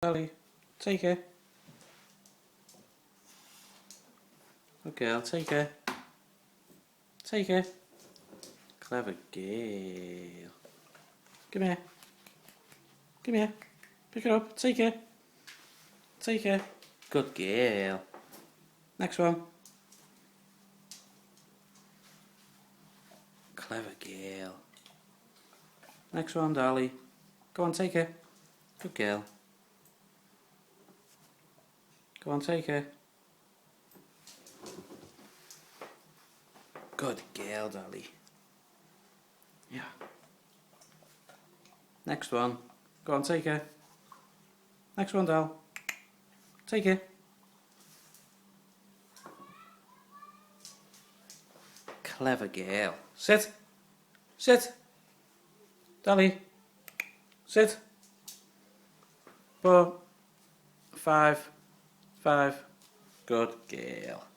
Dolly, take her. Good girl, take her. Take her. Clever girl. Come here. Come here. Pick her up. Take her. Take her. Good girl. Next one. Clever girl. Next one, Dolly. Go on, take her. Good girl. Go on, take her. Good girl, Dolly. Yeah. Next one. Go on, take her. Next one, Doll. Take her. Clever girl. Sit. Sit. Dolly. Sit. 4, 5, 5. Good girl.